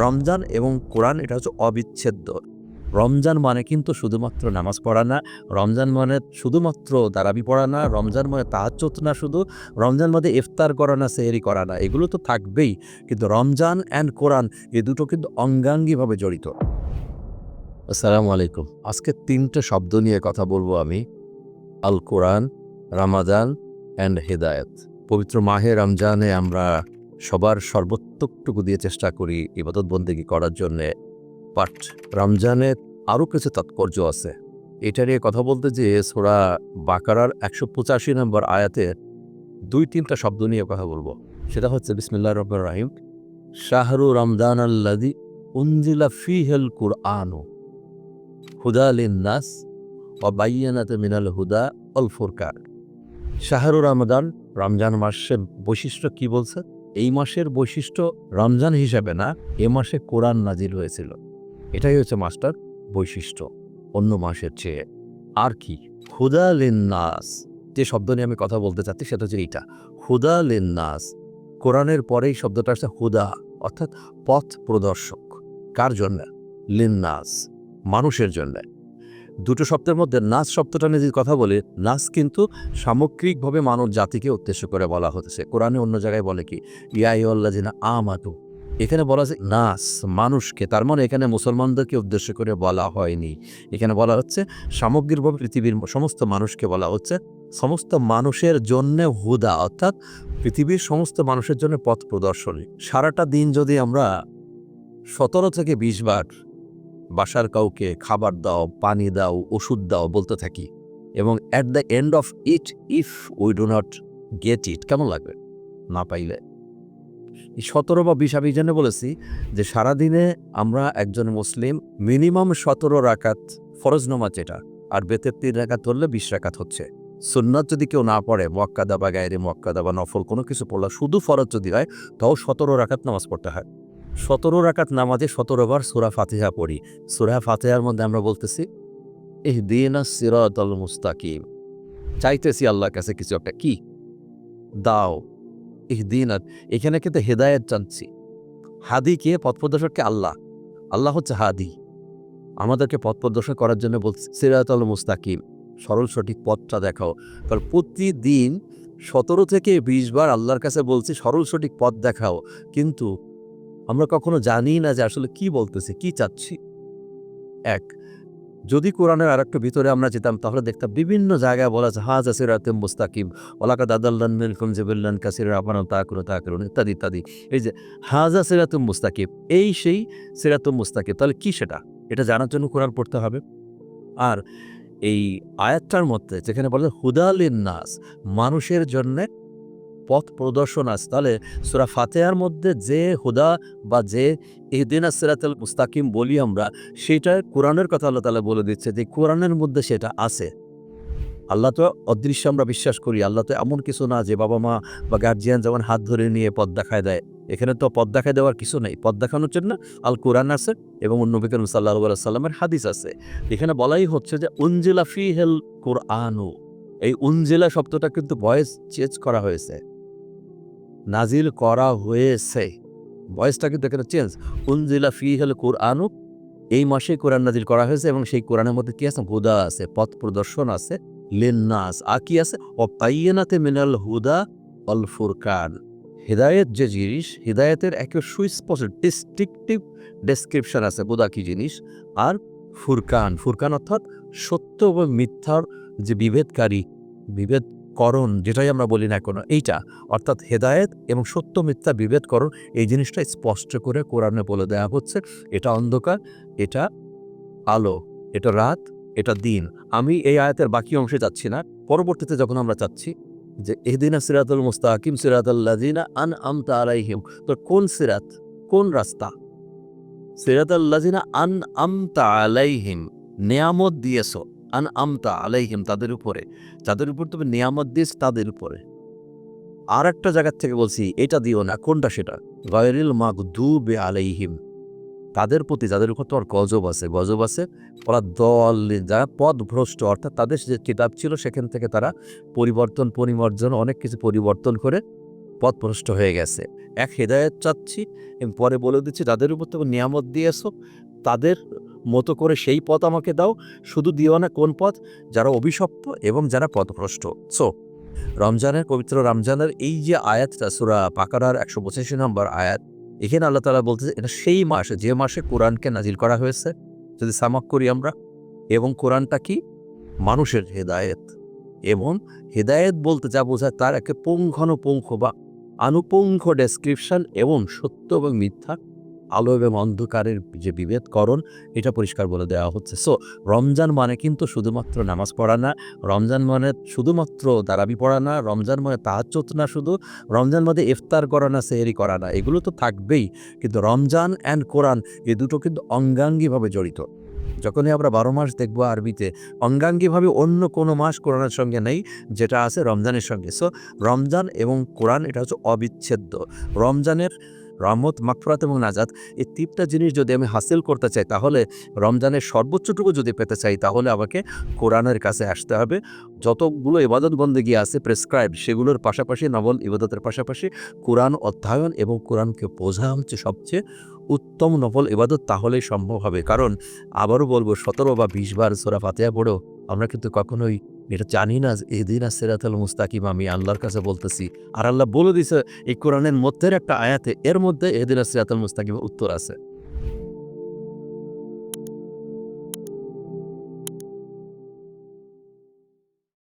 রমজান এবং কোরআন এটা হচ্ছে অবিচ্ছেদ্য। রমজান মানে কিন্তু শুধুমাত্র নামাজ পড়া না, রমজান মানে শুধুমাত্র তারাবি পড়া না, রমজান মানে তাহাজ্জুদ না, শুধু রমজান মানে ইফতার করা না, সেহরি করা না, এগুলো তো থাকবেই, কিন্তু রমজান অ্যান্ড কোরআন এই দুটো কিন্তু অঙ্গাঙ্গিভাবে জড়িত। আসসালামু আলাইকুম। আজকে ৩টে শব্দ নিয়ে কথা বলবো আমি। আল কোরআন, রামাদান অ্যান্ড হেদায়েত। পবিত্র মাহে রমজানে আমরা সবার সর্বোত্তকটুকু দিয়ে চেষ্টা করি ইবাদত বন্দেগী করার জন্যে, বাট রমজানের আরও কিছু তাৎপর্য আছে। এটা নিয়ে কথা বলতে যেয়ে সূরা বাকারার ১৮৫ নম্বর আয়াতের ২-৩টা শব্দ নিয়ে কথা বলবো। সেটা হচ্ছে বিসমিল্লাহির রহমানির রহিম, শাহরু রমদান আল্লাযী উনজিলা ফীহিল কুরআনু হুদা লিন্নাস ওয়া বায়্যিনাতিন মিনাল হুদা ওয়াল ফুরকান। শাহরু রমাদান, রমজান মাসের বৈশিষ্ট্য কি বলছে? এই মাসের বৈশিষ্ট্য রমজান হিসাবে না, এ মাসে কোরআন নাজিল হয়েছিল। এটাই হচ্ছে মাসটার বৈশিষ্ট্য অন্য মাসের চেয়ে। আর কি? হুদা লিন্নাস, যে শব্দ নিয়ে আমি কথা বলতে চাচ্ছি সেটা হচ্ছে এইটা, হুদা লিন্নাস। কোরআনের পরেই শব্দটা আসছে হুদা, অর্থাৎ পথ প্রদর্শক। কার জন্য? লিন্নাস, মানুষের জন্য। দুটো শব্দের মধ্যে নাস শব্দটা নিয়ে যদি কথা বলি, নাস কিন্তু সামগ্রিকভাবে মানব জাতিকে উদ্দেশ্য করে বলা হতেছে। কোরআনে অন্য জায়গায় বলে কি, ইয়া আইয়ুহাল্লাযিনা আমানু, এখানে বলা হচ্ছে নাস, মানুষকে। তার মানে এখানে মুসলমানদেরকে উদ্দেশ্য করে বলা হয়নি, এখানে বলা হচ্ছে সামগ্রিকভাবে পৃথিবীর সমস্ত মানুষকে বলা হচ্ছে। সমস্ত মানুষের জন্যে হুদা, অর্থাৎ পৃথিবীর সমস্ত মানুষের জন্য পথ প্রদর্শনী। সারাটা দিন যদি আমরা ১৭ থেকে ২০ বার বাসার কাউকে খাবার দাও, পানি দাও, ওষুধ দাও বলতে থাকি, এবং at the end of it if we do not get it, কেমন লাগবে না পাইলে? এই ১৭ বা ২০ আমি জন্য বলেছি যে সারাদিনে আমরা একজন মুসলিম মিনিমাম ১৭ রাকাত ফরজ নামাজ, যেটা আর বেতের ৩ রাকাত ধরলে ২০ রাকাত হচ্ছে। সুন্নাত যদি কেউ না পড়ে, মুআক্কাদা বা গায়রে মুআক্কাদা বা নফল কোনো কিছু পড়লা, শুধু ফরজ যদি হয়, তাও ১৭ রাকাত নামাজ পড়তে হয়। ১৭ রাকাত নামাজে ১৭ বার সূরা ফাতিহা পড়ি। সূরা ফাতিহার মধ্যে আমরা বলতেছি ইহদিনাস সিরাতাল মুস্তাকিম, চাইতেছি আল্লাহর কাছে কিছু একটা, কি দাও, ইহদিনা, এখানে কিন্তু হেদায়েত চাচ্ছি। হাদিকে, পথ প্রদর্শককে আল্লাহ, আল্লাহ হচ্ছে হাদি, আমাদেরকে পথ প্রদর্শন করার জন্য বলছে সিরাতাল মুস্তাকিম, সরল সঠিক পথটা দেখাও। কারণ প্রতিদিন ১৭ থেকে ২০ বার আল্লাহর কাছে বলছি সরল সঠিক পথ দেখাও, কিন্তু আমরা কখনো জানি না যে আসলে কি বলতেছি, কি চাচ্ছি। এক, যদি কোরআনের আরেকটু ভিতরে আমরা যেতাম তাহলে দেখতাম বিভিন্ন জায়গায় বলা আছে হাযা সিরাতুম মুস্তাকিম ওয়ালাকাদ আদাল্লানা মিনকুম জিবিল্লান কাসীরা আফালা তা'কিলুন ইত্যাদি ইত্যাদি। এই যে হাযা সিরাতুম মুস্তাকিম, এই সেই সিরাতুম মুস্তাকিম, তাহলে কি সেটা? এটা জানার জন্য কোরআন পড়তে হবে। আর এই আয়াতটার মধ্যে যেখানে বলে হুদা লিন্নাস, মানুষের জন্যে পথ প্রদর্শন আছে, তাহলে সূরা ফাতিহার মধ্যে যে হুদা বা যে ইহদিনাস সিরাতাল মুস্তাকিম বলি আমরা, সেটা কোরআনের কথা আল্লাহ তাআলা বলে দিচ্ছে যে কোরআনের মধ্যে সেটা আছে। আল্লাহ তো অদৃশ্য, আমরা বিশ্বাস করি। আল্লাহ তো এমন কিছু না যে বাবা মা বা গার্জিয়ান যেমন হাত ধরে নিয়ে পথ দেখায় দেয়। এখানে তো পথ দেখায় দেওয়ার কিছু নেই। পথ দেখানোর জন্য আল কোরআন আছে এবং নবী করিম সাল্লাল্লাহু আলাইহি ওয়াসাল্লামের হাদিস আছে। এখানে বলাই হচ্ছে যে উনজিলা ফীহিল কুরআনু, এই উনজিলা শব্দটা কিন্তু ভয়েস চেঞ্জ করা হয়েছে, নাজিল করা হয়েছে, ভয়েসটা কিন্তু এখানে চেঞ্জ। উনজিলা ফীহিল কুরআনু, এই মাসে কোরআন নাজিল করা হয়েছে এবং সেই কোরআনের মধ্যে কি আছে? হুদা আছে, পথ প্রদর্শন আছে, লিন্নাস, আর কি আছে? ওয়াবায়্যিনাতি মিনাল হুদা ওয়াল ফুরকান। হিদায়াত যে জিনিস, হিদায়াতের একটা সুস্পষ্ট ডিস্টিংক্টিভ ডেসক্রিপশন আছে, হুদা কি জিনিস, আর ফুরকান, ফুরকান অর্থাৎ সত্য এবং মিথ্যার যে বিভেদকারী, বিভেদকরণ যেটাই আমরা বলি না কেন, এইটা অর্থাৎ হেদায়েত এবং সত্য মিথ্যা বিভেদকরণ, এই জিনিসটা স্পষ্ট করে কোরআনে বলে দেওয়া হচ্ছে। এটা অন্ধকার, এটা আলো, এটা রাত, এটা দিন। আমি এই আয়াতের বাকি অংশে যাচ্ছি না, পরবর্তীতে যখন আমরা চাচ্ছি যে ইহদিনাস সিরাতাল মুস্তাকিম সিরাতাল্লাযিনা আনআমতা আলাইহিম, তো কোন সিরাত, কোন রাস্তা? সিরাতাল্লাযিনা আনআমতা আলাইহিম, নেয়ামত দিয়েছ, আনআমতা আলাইহিম, তাদের উপরে, যাদের উপর তুমি নেয়ামত দিয়েছ তাদের উপরে। আর একটা জায়গার থেকে বলছি এটা দিও না, কোনটা সেটা? গায়রিল মাগদুবি আলাইহিম, তাদের প্রতি যাদের উপর তোমার গজব আছে, গজব আছে, ওরা দল, যারা পথভ্রষ্ট, অর্থাৎ তাদের যে কিতাব ছিল সেখান থেকে তারা পরিবর্তন পরিমার্জন অনেক কিছু পরিবর্তন করে পথভ্রষ্ট হয়ে গেছে। এক হেদায়েত চাচ্ছি এবং পরে বলে দিচ্ছি যাদের উপর তুমি নিয়ামত দিয়েছো তাদের মতো করে সেই পথ আমাকে দাও, শুধু দিও না কোন পথ, যারা অভিশপ্ত এবং যারা পথভ্রষ্ট। সো রমজানের পবিত্র রমজানের এই যে আয়াতটা সূরা বাকারার ১৮৫ নম্বর আয়াত, এখানে আল্লাহ তাআলা বলতেছে এটা সেই মাস যে মাসে কোরআনকে নাজিল করা হয়েছে। যদি সামাক করি আমরা, এবং কোরআনটা কি মানুষের হেদায়েত, এবং হেদায়েত বলতে যা বোঝায় তার একটা পুঙ্খানুপুঙ্খ বা আনুপুঙ্খ ডেসক্রিপশন এবং সত্য এবং মিথ্যা, আলো এবং অন্ধকারের যে বিভেদকরণ, এটা পরিষ্কার বলে দেওয়া হচ্ছে। সো রমজান মানে কিন্তু শুধুমাত্র নামাজ পড়া না, রমজান মানে শুধুমাত্র তারাবি পড়া না, রমজান মানে তাহাজ্জুদ না, শুধু রমজান মানে ইফতার করা না, সেহরি করা না, এগুলো তো থাকবেই, কিন্তু রমজান অ্যান্ড কোরআন এই দুটো কিন্তু অঙ্গাঙ্গিভাবে জড়িত। যখনই আমরা ১২ মাস দেখব আরবিতে, অঙ্গাঙ্গিভাবে অন্য কোনো মাস কোরআনের সঙ্গে নেই যেটা আছে রমজানের সঙ্গে। সো রমজান এবং কোরআন এটা হচ্ছে অবিচ্ছেদ্য। রমজানের রহমত, মাগফিরাত এবং নাজাত, এই ৩টা জিনিস যদি আমি হাসিল করতে চাই, তাহলে রমজানের সর্বোচ্চটুকু যদি পেতে চাই, তাহলে আমাকে কোরআনের কাছে আসতে হবে। যতগুলো ইবাদত বন্দেগী আছে প্রেসক্রাইব, সেগুলোর পাশাপাশি নফল ইবাদতের পাশাপাশি কোরআন অধ্যয়ন এবং কোরআনকে বোঝা হচ্ছে সবচেয়ে উত্তম নফল ইবাদত, তাহলেই সম্ভব হবে। কারণ আবারও বলবো ১৭ বা ২০ বার সূরা ফাতিহা পড়েও আমরা কিন্তু কখনোই এটা জানি না যে ইহদিনাস সিরাতাল মুস্তাকিম আমি আল্লাহর কাছে বলতেছি। আর আল্লাহ বলে দিছে এই কোরআনের মধ্যের একটা আয়াতে, এর মধ্যে ইহদিনাস সিরাতাল মুস্তাকিমের উত্তর আছে।